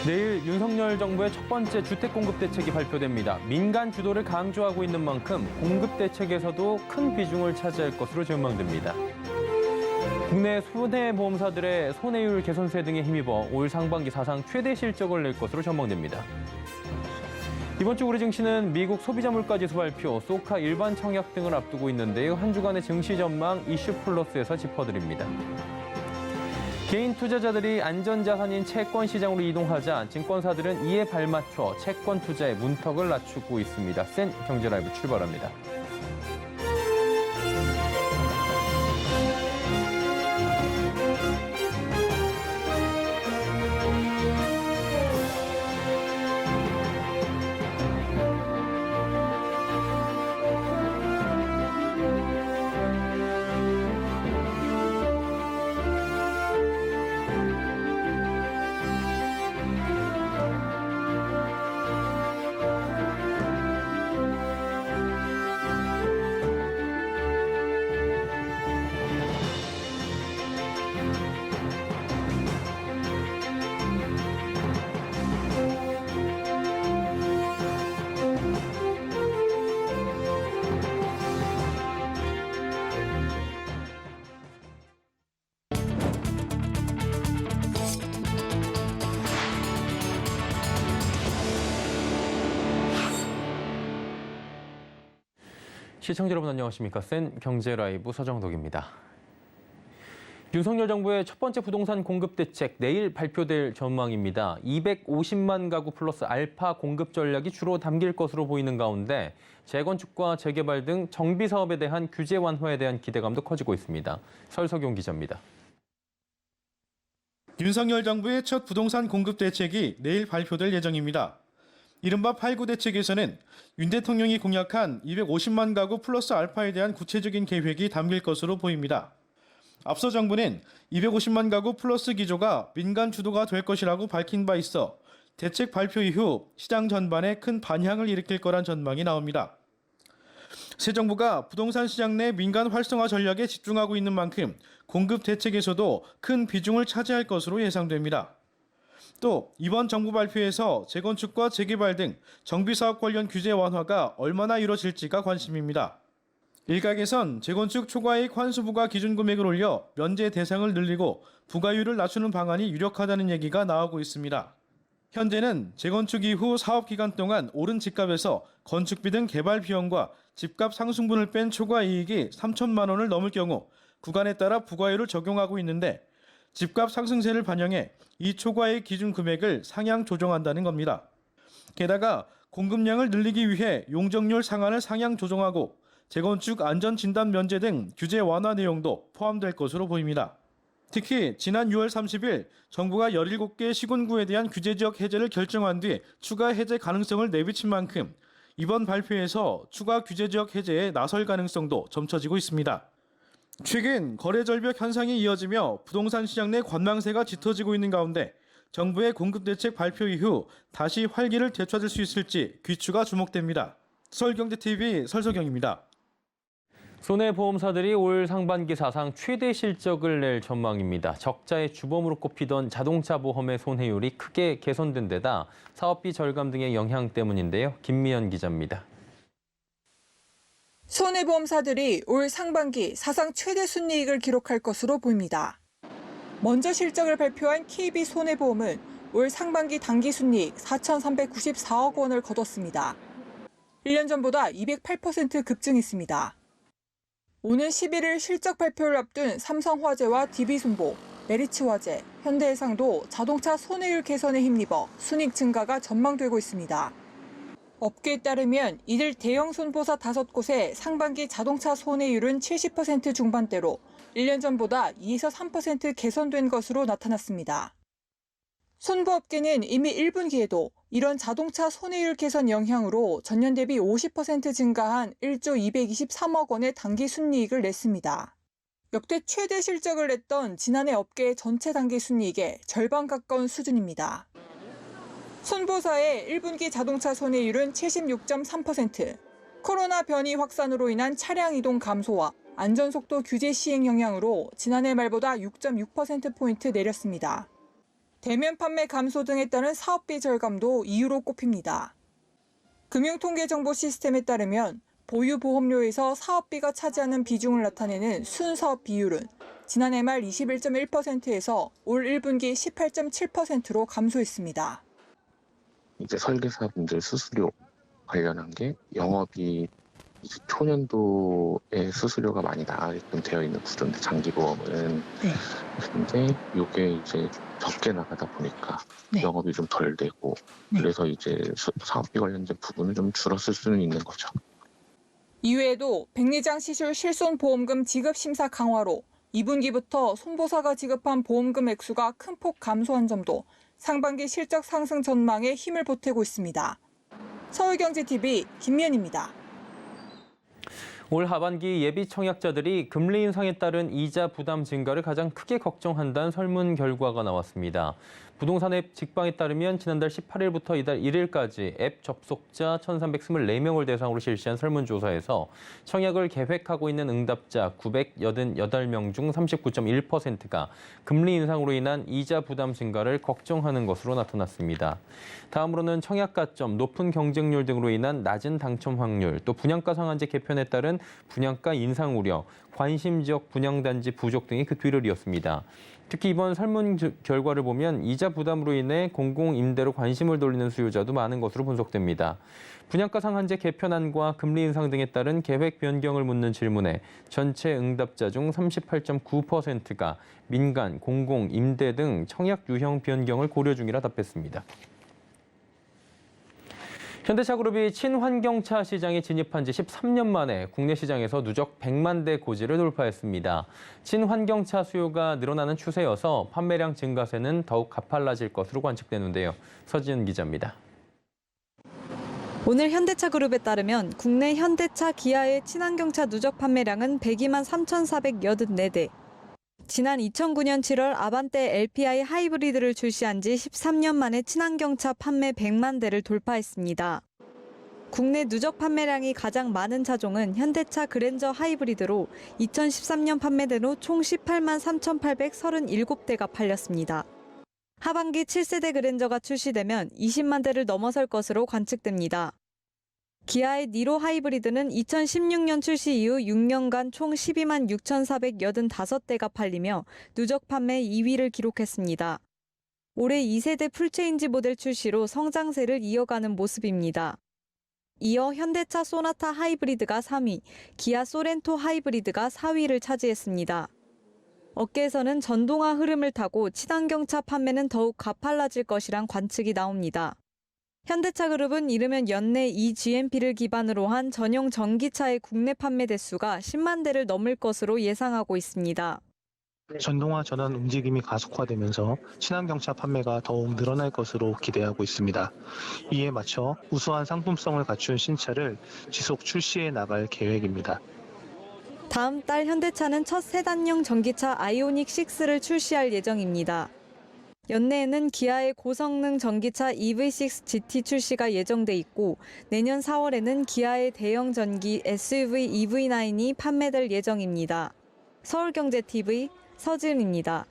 내일 윤석열 정부의 첫 번째 주택 공급 대책이 발표됩니다. 민간 주도를 강조하고 있는 만큼 공급 대책에서도 큰 비중을 차지할 것으로 전망됩니다. 국내 손해보험사들의 손해율 개선세 등에 힘입어 올 상반기 사상 최대 실적을 낼 것으로 전망됩니다. 이번 주 우리 증시는 미국 소비자 물가지수 발표, 소카 일반 청약 등을 앞두고 있는데요. 한 주간의 증시 전망 이슈 플러스에서 짚어드립니다. 개인 투자자들이 안전자산인 채권 시장으로 이동하자 증권사들은 이에 발맞춰 채권 투자의 문턱을 낮추고 있습니다. 센 경제라이브 출발합니다. 시청자 여러분 안녕하십니까? 센 경제라이브 서정덕입니다. 윤석열 정부의 첫 번째 부동산 공급 대책 내일 발표될 전망입니다. 250만 가구 플러스 알파 공급 전략이 주로 담길 것으로 보이는 가운데 재건축과 재개발 등 정비 사업에 대한 규제 완화에 대한 기대감도 커지고 있습니다. 설석용 기자입니다. 윤석열 정부의 첫 부동산 공급 대책이 내일 발표될 예정입니다. 이른바 8구 대책에서는 윤 대통령이 공약한 250만 가구 플러스 알파에 대한 구체적인 계획이 담길 것으로 보입니다. 앞서 정부는 250만 가구 플러스 기조가 민간 주도가 될 것이라고 밝힌 바 있어 대책 발표 이후 시장 전반에 큰 반향을 일으킬 거란 전망이 나옵니다. 새 정부가 부동산 시장 내 민간 활성화 전략에 집중하고 있는 만큼 공급 대책에서도 큰 비중을 차지할 것으로 예상됩니다. 또 이번 정부 발표에서 재건축과 재개발 등 정비사업 관련 규제 완화가 얼마나 이뤄질지가 관심입니다. 일각에선 재건축 초과이익 환수부과 기준금액을 올려 면제 대상을 늘리고 부과율을 낮추는 방안이 유력하다는 얘기가 나오고 있습니다. 현재는 재건축 이후 사업 기간 동안 오른 집값에서 건축비 등 개발 비용과 집값 상승분을 뺀 초과이익이 3천만 원을 넘을 경우 구간에 따라 부과율을 적용하고 있는데 집값 상승세를 반영해 이 초과이익 기준 금액을 상향 조정한다는 겁니다. 게다가 공급량을 늘리기 위해 용적률 상한을 상향 조정하고 재건축 안전진단 면제 등 규제 완화 내용도 포함될 것으로 보입니다. 특히 지난 6월 30일 정부가 17개 시군구에 대한 규제지역 해제를 결정한 뒤 추가 해제 가능성을 내비친 만큼 이번 발표에서 추가 규제지역 해제에 나설 가능성도 점쳐지고 있습니다. 최근 거래 절벽 현상이 이어지며 부동산 시장 내 관망세가 짙어지고 있는 가운데 정부의 공급 대책 발표 이후 다시 활기를 되찾을 수 있을지 귀추가 주목됩니다. 서울경제TV 설석영입니다. 손해보험사들이 올 상반기 사상 최대 실적을 낼 전망입니다. 적자의 주범으로 꼽히던 자동차 보험의 손해율이 크게 개선된 데다 사업비 절감 등의 영향 때문인데요. 김미연 기자입니다. 손해보험사들이 올 상반기 사상 최대 순이익을 기록할 것으로 보입니다. 먼저 실적을 발표한 KB손해보험은 올 상반기 당기순이익 4,394억 원을 거뒀습니다. 1년 전보다 208% 급증했습니다. 오는 11일 실적 발표를 앞둔 삼성화재와 DB손보, 메리츠화재, 현대해상도 자동차 손해율 개선에 힘입어 순이익 증가가 전망되고 있습니다. 업계에 따르면 이들 대형 손보사 5곳의 상반기 자동차 손해율은 70% 중반대로 1년 전보다 2에서 3% 개선된 것으로 나타났습니다. 손보업계는 이미 1분기에도 이런 자동차 손해율 개선 영향으로 전년 대비 50% 증가한 1조 223억 원의 당기 순이익을 냈습니다. 역대 최대 실적을 냈던 지난해 업계의 전체 당기 순이익의 절반 가까운 수준입니다. 손보사의 1분기 자동차 손해율은 76.3%, 코로나 변이 확산으로 인한 차량 이동 감소와 안전속도 규제 시행 영향으로 지난해 말보다 6.6%포인트 내렸습니다. 대면 판매 감소 등에 따른 사업비 절감도 이유로 꼽힙니다. 금융통계정보 시스템에 따르면 보유 보험료에서 사업비가 차지하는 비중을 나타내는 순사업 비율은 지난해 말 21.1%에서 올 1분기 18.7%로 감소했습니다. 이제 설계사분들 수수료 관련한 게 영업이 이제 초년도에 수수료가 많이 나가게끔 되어 있는 구조인데 장기보험은 근데 이게 이제 적게 나가다 보니까 영업이 좀 덜 되고 그래서 이제 사업비 관련된 부분은 좀 줄었을 수는 있는 거죠. 이외에도 백내장 시술 실손보험금 지급 심사 강화로 2분기부터 손보사가 지급한 보험금 액수가 큰 폭 감소한 점도 상반기 실적 상승 전망에 힘을 보태고 있습니다. 서울경제TV 김미연입니다. 올 하반기 예비 청약자들이 금리 인상에 따른 이자 부담 증가를 가장 크게 걱정한다는 설문 결과가 나왔습니다. 부동산 앱 직방에 따르면 지난달 18일부터 이달 1일까지 앱 접속자 1,324명을 대상으로 실시한 설문조사에서 청약을 계획하고 있는 응답자 988명 중 39.1%가 금리 인상으로 인한 이자 부담 증가를 걱정하는 것으로 나타났습니다. 다음으로는 청약 가점, 높은 경쟁률 등으로 인한 낮은 당첨 확률, 또 분양가 상한제 개편에 따른 분양가 인상 우려, 관심 지역 분양단지 부족 등이 그 뒤를 이었습니다. 특히 이번 설문 결과를 보면 이자 부담으로 인해 공공임대로 관심을 돌리는 수요자도 많은 것으로 분석됩니다. 분양가 상한제 개편안과 금리 인상 등에 따른 계획 변경을 묻는 질문에 전체 응답자 중 38.9%가 민간, 공공, 임대 등 청약 유형 변경을 고려 중이라 답했습니다. 현대차그룹이 친환경차 시장에 진입한 지 13년 만에 국내 시장에서 누적 100만 대 고지를 돌파했습니다. 친환경차 수요가 늘어나는 추세여서 판매량 증가세는 더욱 가팔라질 것으로 관측되는데요. 서지은 기자입니다. 오늘 현대차그룹에 따르면 국내 현대차, 기아의 친환경차 누적 판매량은 102만 3,484대. 지난 2009년 7월 아반떼 LPI 하이브리드를 출시한 지 13년 만에 친환경차 판매 100만 대를 돌파했습니다. 국내 누적 판매량이 가장 많은 차종은 현대차 그랜저 하이브리드로 2013년 판매대로 총 18만 3,837대가 팔렸습니다. 하반기 7세대 그랜저가 출시되면 20만 대를 넘어설 것으로 관측됩니다. 기아의 니로 하이브리드는 2016년 출시 이후 6년간 총 12만 6,485대가 팔리며 누적 판매 2위를 기록했습니다. 올해 2세대 풀체인지 모델 출시로 성장세를 이어가는 모습입니다. 이어 현대차 소나타 하이브리드가 3위, 기아 소렌토 하이브리드가 4위를 차지했습니다. 업계에서는 전동화 흐름을 타고 친환경차 판매는 더욱 가팔라질 것이란 관측이 나옵니다. 현대차그룹은 이르면 연내 eGMP를 기반으로 한 전용 전기차의 국내 판매 대수가 10만 대를 넘을 것으로 예상하고 있습니다. 전동화 전환 움직임이 가속화되면서 친환경차 판매가 더욱 늘어날 것으로 기대하고 있습니다. 이에 맞춰 우수한 상품성을 갖춘 신차를 지속 출시해 나갈 계획입니다. 다음 달 현대차는 첫 세단형 전기차 아이오닉 6를 출시할 예정입니다. 연내에는 기아의 고성능 전기차 EV6 GT 출시가 예정돼 있고 내년 4월에는 기아의 대형 전기 SUV EV9이 판매될 예정입니다. 서울경제TV 서지은입니다.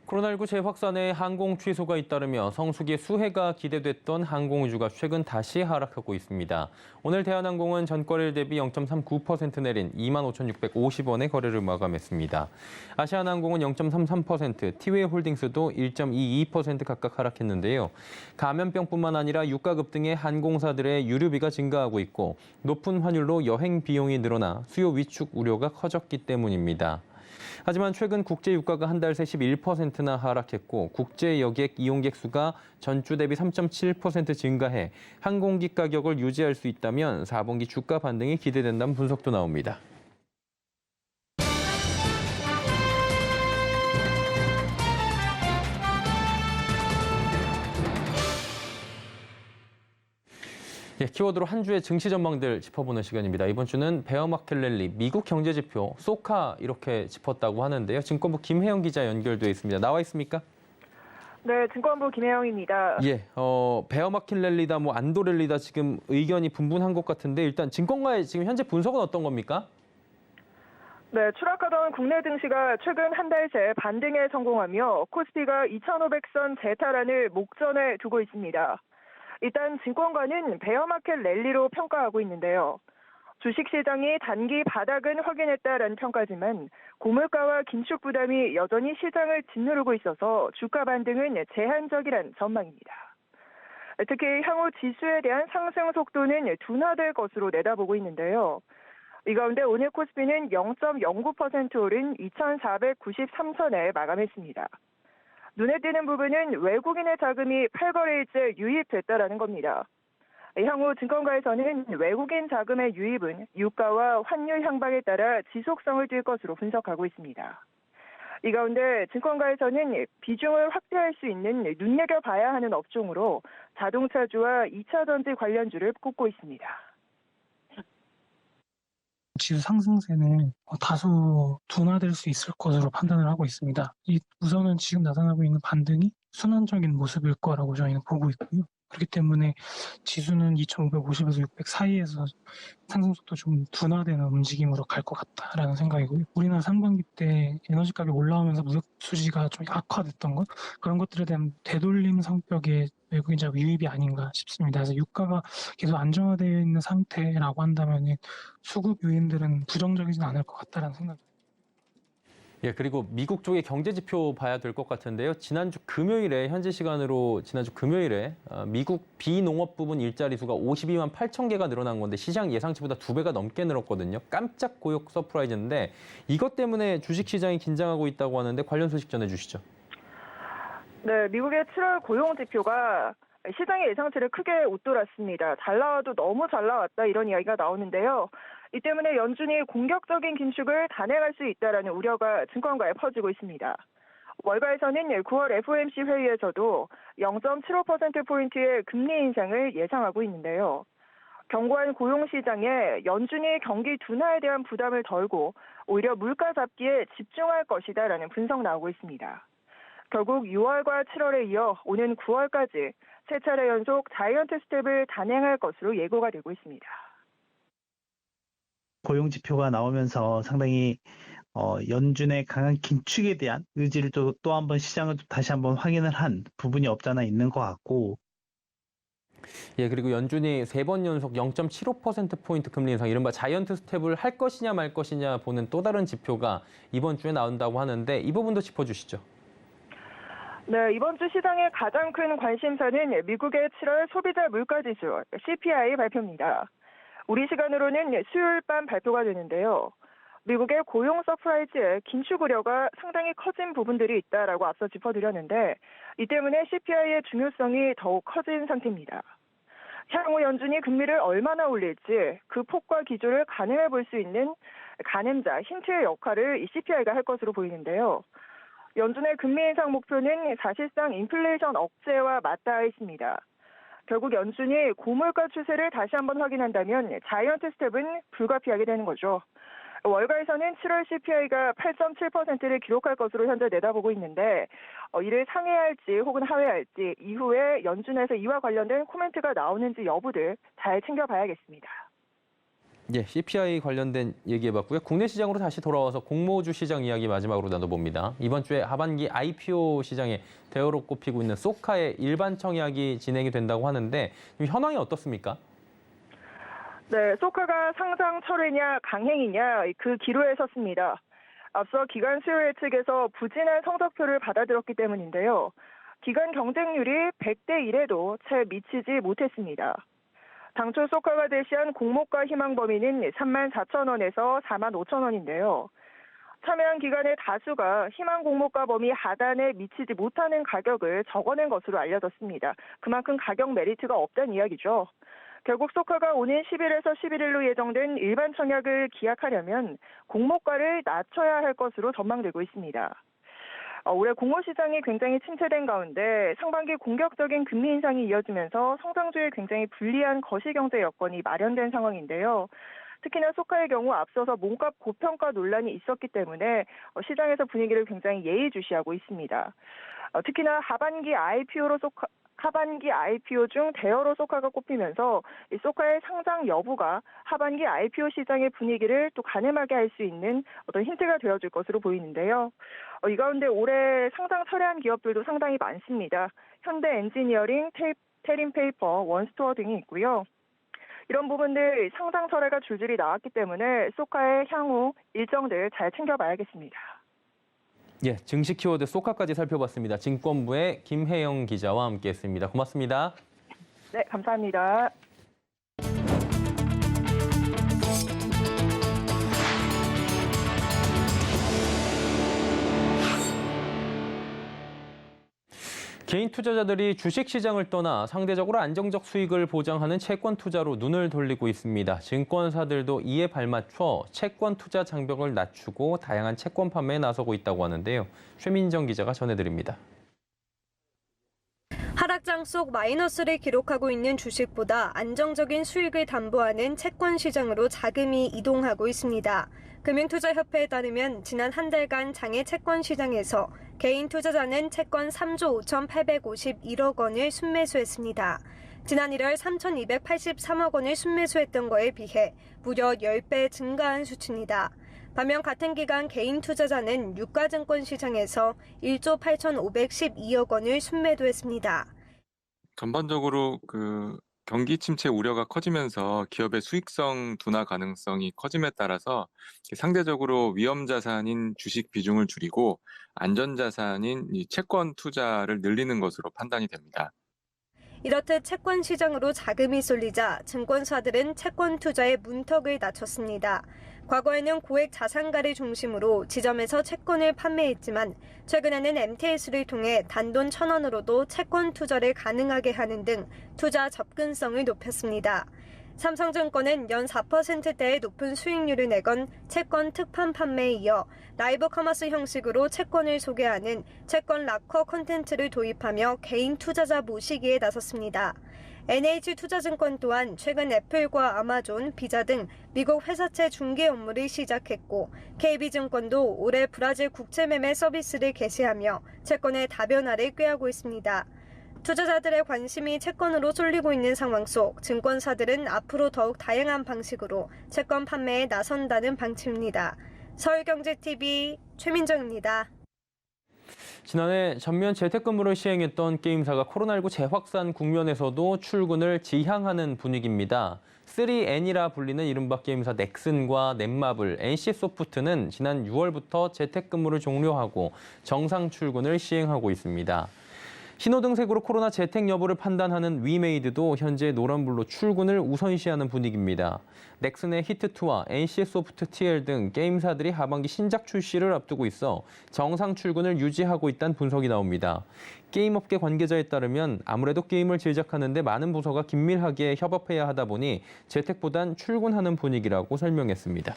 코로나19 재확산에 항공 취소가 잇따르며 성수기의 수해가 기대됐던 항공우주가 최근 다시 하락하고 있습니다. 오늘 대한항공은 전거래일 대비 0.39% 내린 25,650원의 거래를 마감했습니다. 아시아나항공은 0.33%, 티웨이홀딩스도 1.22% 각각 하락했는데요. 감염병뿐만 아니라 유가급 등의 항공사들의 유류비가 증가하고 있고 높은 환율로 여행 비용이 늘어나 수요 위축 우려가 커졌기 때문입니다. 하지만 최근 국제 유가가 한 달 새 11%나 하락했고 국제 여객 이용객 수가 전주 대비 3.7% 증가해 항공기 가격을 유지할 수 있다면 4분기 주가 반등이 기대된다는 분석도 나옵니다. 키워드로 한 주의 증시 전망들 짚어보는 시간입니다. 이번 주는 베어마켓 랠리, 미국 경제지표, 소카 이렇게 짚었다고 하는데요. 증권부 김혜영 기자 연결돼 있습니다. 나와 있습니까? 네, 증권부 김혜영입니다. 베어마켓 랠리다, 안도 랠리다 지금 의견이 분분한 것 같은데 일단 증권가의 지금 현재 분석은 어떤 겁니까? 네, 추락하던 국내 증시가 최근 한 달 새 반등에 성공하며 코스피가 2,500선 재탈환을 목전에 두고 있습니다. 일단 증권가는 베어마켓 랠리로 평가하고 있는데요. 주식시장이 단기 바닥은 확인했다라는 평가지만 고물가와 긴축 부담이 여전히 시장을 짓누르고 있어서 주가 반등은 제한적이란 전망입니다. 특히 향후 지수에 대한 상승 속도는 둔화될 것으로 내다보고 있는데요. 이 가운데 오늘 코스피는 0.09% 오른 2,493선에 마감했습니다. 눈에 띄는 부분은 외국인의 자금이 8거래일째 유입됐다라는 겁니다. 향후 증권가에서는 외국인 자금의 유입은 유가와 환율 향방에 따라 지속성을 띨 것으로 분석하고 있습니다. 이 가운데 증권가에서는 비중을 확대할 수 있는 눈여겨봐야 하는 업종으로 자동차주와 2차 전지 관련주를 꼽고 있습니다. 지수 상승세는 다소 둔화될 수 있을 것으로 판단을 하고 있습니다. 우선은 지금 나타나고 있는 반등이 순환적인 모습일 거라고 저희는 보고 있고요. 그렇기 때문에 지수는 2,550에서 600 사이에서 상승 속도 좀 둔화되는 움직임으로 갈 것 같다라는 생각이고요. 우리나라 상반기 때 에너지 가격 올라오면서 무역 수지가 좀 악화됐던 것, 그런 것들에 대한 되돌림 성격의 외국인 자금 유입이 아닌가 싶습니다. 그래서 유가가 계속 안정화되어 있는 상태라고 한다면 수급 요인들은 부정적이진 않을 것 같다라는 생각입니다. 예, 그리고 미국 쪽의 경제 지표 봐야 될 것 같은데요. 지난주 금요일에 현지 시간으로 미국 비농업 부분 일자리 수가 52만 8천 개가 늘어난 건데 시장 예상치보다 2배가 넘게 늘었거든요. 깜짝 고용 서프라이즈인데 이것 때문에 주식 시장이 긴장하고 있다고 하는데 관련 소식 전해주시죠. 네, 미국의 7월 고용 지표가 시장의 예상치를 크게 웃돌았습니다. 잘 나와도 너무 잘 나왔다 이런 이야기가 나오는데요. 이 때문에 연준이 공격적인 긴축을 단행할 수 있다라는 우려가 증권가에 퍼지고 있습니다. 월가에서는 9월 FOMC 회의에서도 0.75%포인트의 금리 인상을 예상하고 있는데요. 견고한 고용시장에 연준이 경기 둔화에 대한 부담을 덜고 오히려 물가 잡기에 집중할 것이다라는 분석 나오고 있습니다. 결국 6월과 7월에 이어 오는 9월까지 세 차례 연속 자이언트 스텝을 단행할 것으로 예고가 되고 있습니다. 고용 지표가 나오면서 상당히 연준의 강한 긴축에 대한 의지를 또 한번 시장을 다시 한번 확인을 한 부분이 없잖아 있는 것 같고. 예, 그리고 연준이 3번 연속 0.75%포인트 금리 인상, 이른바 자이언트 스텝을 할 것이냐 말 것이냐 보는 또 다른 지표가 이번 주에 나온다고 하는데 이 부분도 짚어주시죠. 네, 이번 주 시장의 가장 큰 관심사는 미국의 7월 소비자 물가지수 CPI 발표입니다. 우리 시간으로는 수요일 밤 발표가 되는데요. 미국의 고용 서프라이즈에 긴축 우려가 상당히 커진 부분들이 있다라고 앞서 짚어드렸는데 이 때문에 CPI의 중요성이 더욱 커진 상태입니다. 향후 연준이 금리를 얼마나 올릴지 그 폭과 기조를 가늠해 볼 수 있는 가늠자, 힌트의 역할을 이 CPI가 할 것으로 보이는데요. 연준의 금리 인상 목표는 사실상 인플레이션 억제와 맞닿아 있습니다. 결국 연준이 고물가 추세를 다시 한번 확인한다면 자이언트 스텝은 불가피하게 되는 거죠. 월가에서는 7월 CPI가 8.7%를 기록할 것으로 현재 내다보고 있는데 이를 상회할지 혹은 하회할지 이후에 연준에서 이와 관련된 코멘트가 나오는지 여부를 잘 챙겨봐야겠습니다. 예, CPI 관련된 얘기해봤고요. 국내 시장으로 다시 돌아와서 공모주 시장 이야기 마지막으로 나눠봅니다. 이번 주에 하반기 IPO 시장에 대어로 꼽히고 있는 소카의 일반 청약이 진행이 된다고 하는데 현황이 어떻습니까? 네, 소카가 상장 철회냐 강행이냐 그 기로에 섰습니다. 앞서 기관 수요일 측에서 부진한 성적표를 받아들였기 때문인데요. 기관 경쟁률이 100대 1에도 채 미치지 못했습니다. 당초 소카가 제시한 공모가 희망 범위는 34,000원에서 45,000원인데요. 참여한 기관의 다수가 희망 공모가 범위 하단에 미치지 못하는 가격을 적어낸 것으로 알려졌습니다. 그만큼 가격 메리트가 없다는 이야기죠. 결국 소카가 오는 10일에서 11일로 예정된 일반 청약을 기약하려면 공모가를 낮춰야 할 것으로 전망되고 있습니다. 올해 공모 시장이 굉장히 침체된 가운데 상반기 공격적인 금리 인상이 이어지면서 성장주에 굉장히 불리한 거시경제 여건이 마련된 상황인데요. 특히나 소카의 경우 앞서서 몸값 고평가 논란이 있었기 때문에 시장에서 분위기를 굉장히 예의주시하고 있습니다. 특히나 하반기 IPO로 하반기 IPO 중 대여로 소카가 꼽히면서 이 소카의 상장 여부가 하반기 IPO 시장의 분위기를 또 가늠하게 할 수 있는 어떤 힌트가 되어줄 것으로 보이는데요. 이 가운데 올해 상장 철회한 기업들도 상당히 많습니다. 현대 엔지니어링, 테린페이퍼, 원스토어 등이 있고요. 이런 부분들 상장 철회가 줄줄이 나왔기 때문에 소카의 향후 일정들 잘 챙겨봐야겠습니다. 예, 증시 키워드 소카까지 살펴봤습니다. 증권부의 김혜영 기자와 함께했습니다. 고맙습니다. 네, 감사합니다. 개인 투자자들이 주식시장을 떠나 상대적으로 안정적 수익을 보장하는 채권 투자로 눈을 돌리고 있습니다. 증권사들도 이에 발맞춰 채권 투자 장벽을 낮추고 다양한 채권 판매에 나서고 있다고 하는데요. 최민정 기자가 전해드립니다. 하락장 속 마이너스를 기록하고 있는 주식보다 안정적인 수익을 담보하는 채권 시장으로 자금이 이동하고 있습니다. 금융투자협회에 따르면 지난 한 달간 장외 채권 시장에서 개인 투자자는 채권 3조 5,851억 원을 순매수했습니다. 지난 1월 3,283억 원을 순매수했던 거에 비해 무려 10배 증가한 수치입니다. 반면 같은 기간 개인 투자자는 유가증권 시장에서 1조 8,512억 원을 순매도했습니다. 전반적으로 경기 침체 우려가 커지면서 기업의 수익성 둔화 가능성이 커짐에 따라서 상대적으로 위험 자산인 주식 비중을 줄이고 안전 자산인 이 채권 투자를 늘리는 것으로 판단이 됩니다. 이렇듯 채권 시장으로 자금이 쏠리자 증권사들은 채권 투자의 문턱을 낮췄습니다. 과거에는 고액 자산가를 중심으로 지점에서 채권을 판매했지만 최근에는 MTS를 통해 단돈 1,000원으로도 채권 투자를 가능하게 하는 등 투자 접근성을 높였습니다. 삼성증권은 연 4%대의 높은 수익률을 내건 채권 특판 판매에 이어 라이브 커머스 형식으로 채권을 소개하는 채권 락커 콘텐츠를 도입하며 개인 투자자 모시기에 나섰습니다. NH투자증권 또한 최근 애플과 아마존, 비자 등 미국 회사채 중개 업무를 시작했고 KB증권도 올해 브라질 국제매매 서비스를 개시하며 채권의 다변화를 꾀하고 있습니다. 투자자들의 관심이 채권으로 쏠리고 있는 상황 속 증권사들은 앞으로 더욱 다양한 방식으로 채권 판매에 나선다는 방침입니다. 서울경제TV 최민정입니다. 지난해 전면 재택근무를 시행했던 게임사가 코로나19 재확산 국면에서도 출근을 지향하는 분위기입니다. 3N이라 불리는 이른바 게임사 넥슨과 넷마블, NC소프트는 지난 6월부터 재택근무를 종료하고 정상 출근을 시행하고 있습니다. 신호등색으로 코로나 재택 여부를 판단하는 위메이드도 현재 노란불로 출근을 우선시하는 분위기입니다. 넥슨의 히트2와 NC소프트 TL 등 게임사들이 하반기 신작 출시를 앞두고 있어 정상 출근을 유지하고 있다는 분석이 나옵니다. 게임업계 관계자에 따르면 아무래도 게임을 제작하는 데 많은 부서가 긴밀하게 협업해야 하다 보니 재택보단 출근하는 분위기라고 설명했습니다.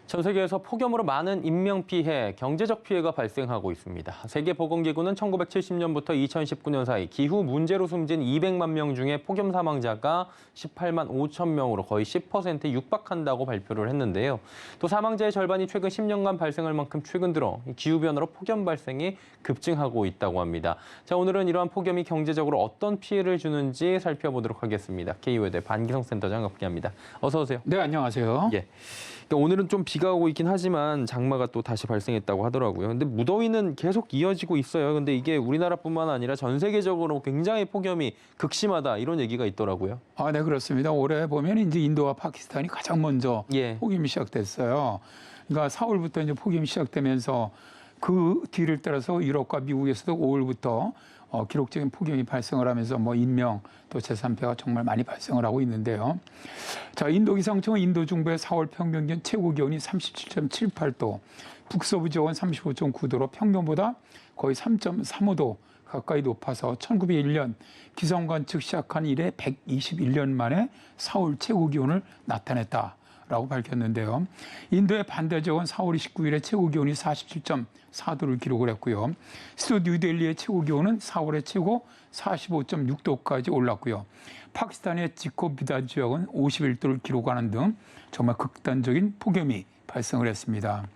전 세계에서 폭염으로 많은 인명피해, 경제적 피해가 발생하고 있습니다. 세계보건기구는 1970년부터 2019년 사이 기후 문제로 숨진 200만 명 중에 폭염 사망자가 18만 5천 명으로 거의 10%에 육박한다고 발표를 했는데요. 또 사망자의 절반이 최근 10년간 발생할 만큼 최근 들어 기후변화로 폭염 발생이 급증하고 있다고 합니다. 자, 오늘은 이러한 폭염이 경제적으로 어떤 피해를 주는지 살펴보도록 하겠습니다. K외대 반기성 센터장 함께합니다. 어서 오세요. 네, 안녕하세요. 예. 그러니까 오늘은 좀 비가 오고 있긴 하지만 장마가 또 다시 발생했다고 하더라고요. 근데 무더위는 계속 이어지고 있어요. 근데 이게 우리나라뿐만 아니라 전 세계적으로 굉장히 폭염이 극심하다 이런 얘기가 있더라고요. 아, 네, 그렇습니다. 올해 보면 이제 인도와 파키스탄이 가장 먼저 폭염이 시작됐어요. 그러니까 4월부터 이제 폭염이 시작되면서 그 뒤를 따라서 유럽과 미국에서도 5월부터 기록적인 폭염이 발생을 하면서 인명 또 재산피해가 정말 많이 발생을 하고 있는데요. 자, 인도 기상청은 인도 중부의 4월 평균 최고 기온이 37.78도, 북서부 지역은 35.9도로 평년보다 거의 3.35도 가까이 높아서 1901년 기상관측 시작한 이래 121년 만에 4월 최고 기온을 나타냈다. 라고 밝혔는데요. 인도의 반대적은 4월 29일에 최고 기온이 47.4도를 기록을 했고요. 수도 뉴델리의 최고 기온은 4월에 최고 45.6도까지 올랐고요. 파키스탄의 지코비다 지역은 51도를 기록하는 등 정말 극단적인 폭염이 발생을 했습니다.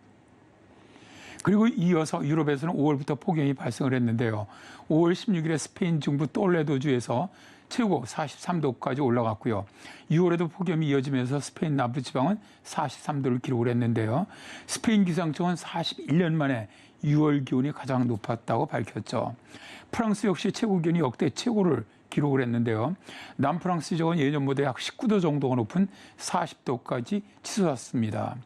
그리고 이어서 유럽에서는 5월부터 폭염이 발생을 했는데요. 5월 16일에 스페인 중부 똘레도주에서 최고 43도까지 올라갔고요. 6월에도 폭염이 이어지면서 스페인 남부지방은 43도를 기록을 했는데요. 스페인 기상청은 41년 만에 6월 기온이 가장 높았다고 밝혔죠. 프랑스 역시 최고 기온이 역대 최고를 기록을 했는데요. 남프랑스 지역은 예년보다 약 19도 정도가 높은 40도까지 치솟았습니다.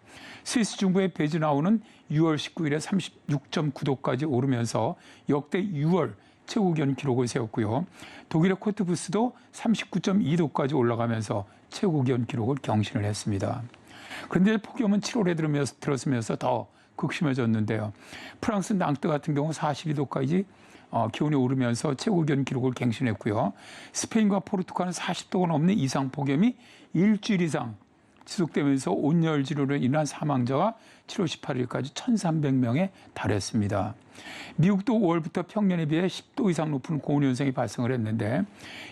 스위스 중부의 베즈나우는 6월 19일에 36.9도까지 오르면서 역대 6월 최고 기온 기록을 세웠고요. 독일의 코트부스도 39.2도까지 올라가면서 최고 기온 기록을 경신을 했습니다. 그런데 폭염은 7월에 들었으면서 더 극심해졌는데요. 프랑스 낭뜨 같은 경우 42도까지 기온이 오르면서 최고 기온 기록을 갱신했고요. 스페인과 포르투갈은 40도가 넘는 이상 폭염이 일주일 이상 지속되면서 온열질환으로 인한 사망자가 7월 18일까지 1,300명에 달했습니다. 미국도 5월부터 평년에 비해 10도 이상 높은 고온현상이 발생을 했는데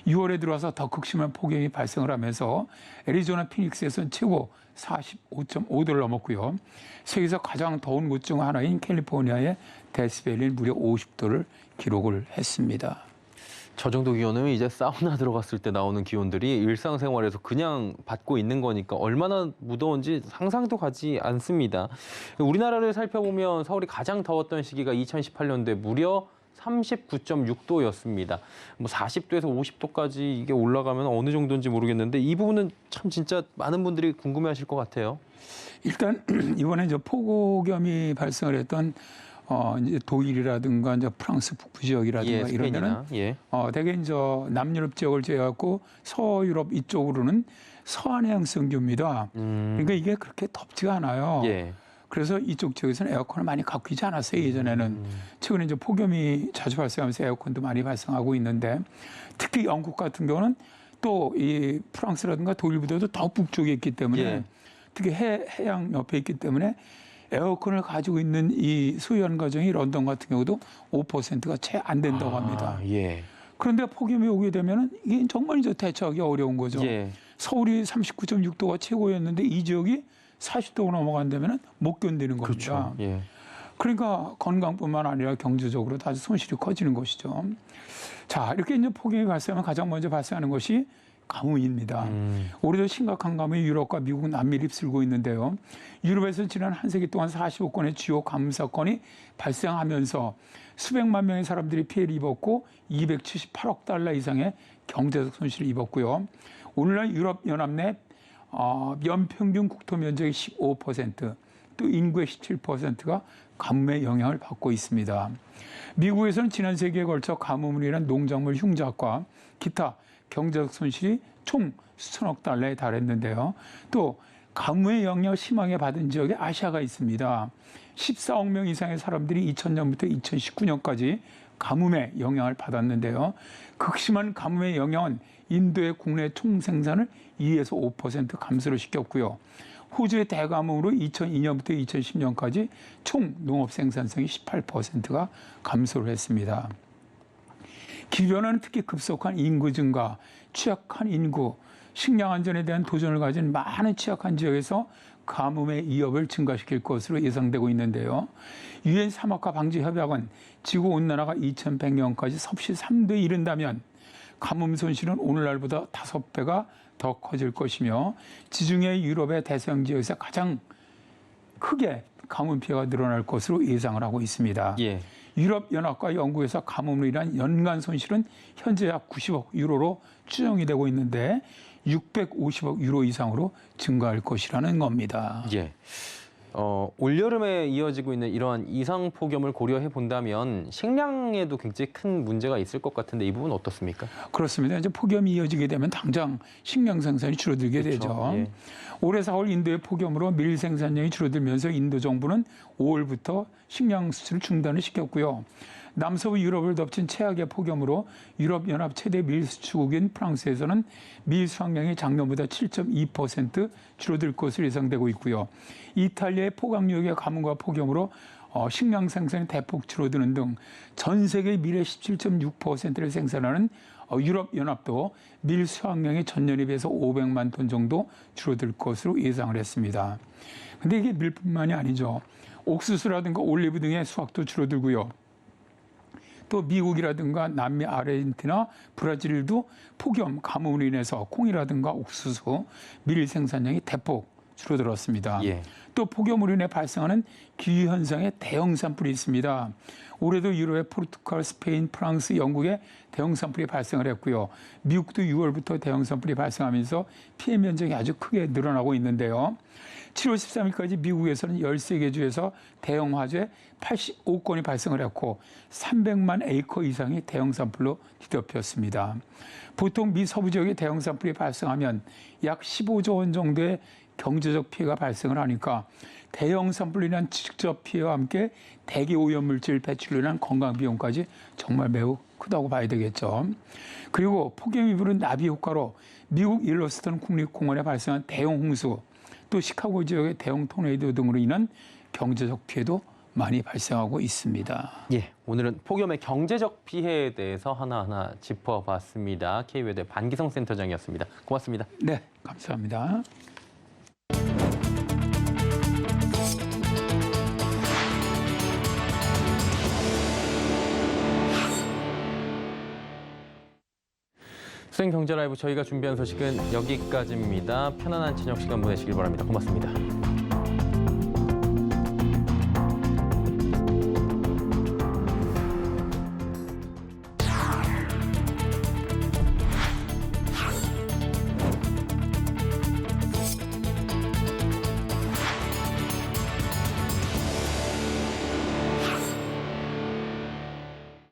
6월에 들어와서 더 극심한 폭염이 발생을 하면서 애리조나 피닉스에서는 최고 45.5도를 넘었고요. 세계에서 가장 더운 곳 중 하나인 캘리포니아의 데스밸리는 무려 50도를 기록을 했습니다. 저 정도 기온이면 이제 사우나 들어갔을 때 나오는 기온들이 일상생활에서 그냥 받고 있는 거니까 얼마나 무더운지 상상도 가지 않습니다. 우리나라를 살펴보면 서울이 가장 더웠던 시기가 2018년도에 무려 39.6도였습니다. 뭐 40도에서 50도까지 이게 올라가면 어느 정도인지 모르겠는데 이 부분은 참 진짜 많은 분들이 궁금해하실 것 같아요. 일단 이번에 이제 폭염이 발생을 했던 이제 독일이라든가 이제 프랑스 북부 지역이라든가 이런 데는 대개 이제 남유럽 지역을 제외하고 서유럽 이쪽으로는 서한해양성교입니다. 그러니까 이게 그렇게 덥지가 않아요. 그래서 이쪽 지역에서는 에어컨을 많이 갖고 있지 않았어요. 예전에는. 최근에 이제 폭염이 자주 발생하면서 에어컨도 많이 발생하고 있는데 특히 영국 같은 경우는 또 이 프랑스라든가 독일보다도 더 북쪽에 있기 때문에 특히 해양 옆에 있기 때문에 에어컨을 가지고 있는 이 소유한 가정이 런던 같은 경우도 5%가 채 안 된다고 합니다. 그런데 폭염이 오게 되면 이게 정말 이제 대처하기 어려운 거죠. 서울이 39.6도가 최고였는데 이 지역이 40도가 넘어간다면 못 견디는 겁니다. 그렇죠. 그러니까 건강뿐만 아니라 경제적으로도 아주 손실이 커지는 것이죠. 자, 이렇게 이제 폭염이 발생하면 가장 먼저 발생하는 것이 가뭄입니다. 올해도 심각한 가뭄이 유럽과 미국, 남미를 휩쓸고 있는데요. 유럽에서는 지난 한 세기 동안 45건의 주요 가뭄 사건이 발생하면서 수백만 명의 사람들이 피해를 입었고 278억 달러 이상의 경제적 손실을 입었고요. 오늘날 유럽연합 내 연평균 국토 면적의 15%, 또 인구의 17%가 가뭄의 영향을 받고 있습니다. 미국에서는 지난 세기에 걸쳐 가뭄으로 인한 농작물 흉작과 기타 경제적 손실이 총 수천억 달러에 달했는데요. 또 가뭄의 영향을 심하게 받은 지역에 아시아가 있습니다. 14억 명 이상의 사람들이 2000년부터 2019년까지 가뭄의 영향을 받았는데요. 극심한 가뭄의 영향은 인도의 국내 총생산을 2에서 5% 감소를 시켰고요. 호주의 대가뭄으로 2002년부터 2010년까지 총 농업 생산성이 18%가 감소를 했습니다. 기후변화는 특히 급속한 인구 증가, 취약한 인구, 식량 안전에 대한 도전을 가진 많은 취약한 지역에서 가뭄의 위협을 증가시킬 것으로 예상되고 있는데요. 유엔 사막화 방지 협약은 지구 온난화가 2100년까지 섭씨 3도에 이른다면 가뭄 손실은 오늘날보다 5배가 더 커질 것이며 지중해 유럽의 대서양 지역에서 가장 크게 가뭄 피해가 늘어날 것으로 예상을 하고 있습니다. 유럽연합과 영국에서 가뭄으로 인한 연간 손실은 현재 약 90억 유로로 추정이 되고 있는데 650억 유로 이상으로 증가할 것이라는 겁니다. 올여름에 이어지고 있는 이러한 이상 폭염을 고려해 본다면 식량에도 굉장히 큰 문제가 있을 것 같은데 이 부분 어떻습니까? 그렇습니다. 이제 폭염이 이어지게 되면 당장 식량 생산이 줄어들게 되죠. 올해 4월 인도의 폭염으로 밀 생산량이 줄어들면서 인도 정부는 5월부터 식량 수출을 중단을 시켰고요. 남서부 유럽을 덮친 최악의 폭염으로 유럽연합 최대 밀 수출국인 프랑스에서는 밀 수확량이 작년보다 7.2% 줄어들 것으로 예상되고 있고요. 이탈리아의 포강력의 가뭄과 폭염으로 식량 생산이 대폭 줄어드는 등 전 세계 밀의 17.6%를 생산하는 유럽연합도 밀 수확량이 전년에 비해서 500만 톤 정도 줄어들 것으로 예상을 했습니다. 근데 이게 밀뿐만이 아니죠. 옥수수라든가 올리브 등의 수확도 줄어들고요. 또 미국이라든가 남미, 아르헨티나, 브라질도 폭염, 가뭄으로 인해서 콩이라든가 옥수수, 밀 생산량이 대폭 줄어들었습니다. 또 폭염으로 인해 발생하는 기후 현상의 대형 산불이 있습니다. 올해도 유럽의 포르투갈, 스페인, 프랑스, 영국에 대형 산불이 발생을 했고요. 미국도 6월부터 대형 산불이 발생하면서 피해 면적이 아주 크게 늘어나고 있는데요. 7월 13일까지 미국에서는 13개 주에서 대형 화재 85건이 발생을 했고 300만 에이커 이상이 대형 산불로 뒤덮였습니다. 보통 미 서부 지역에 대형 산불이 발생하면 약 15조 원 정도의 경제적 피해가 발생을 하니까 대형 산불로 인한 직접 피해와 함께 대기 오염물질 배출로 인한 건강 비용까지 정말 매우 크다고 봐야 되겠죠. 그리고 폭염이 부른 나비 효과로 미국 일러스턴 국립공원에 발생한 대형 홍수, 또 시카고 지역의 대형 토네이도 등으로 인한 경제적 피해도 많이 발생하고 있습니다. 오늘은 폭염의 경제적 피해에 대해서 하나하나 짚어봤습니다. K웨더의 반기성 센터장이었습니다. 고맙습니다. 네, 감사합니다. 수행경제라이브 저희가 준비한 소식은 여기까지입니다. 편안한 저녁 시간 보내시길 바랍니다. 고맙습니다.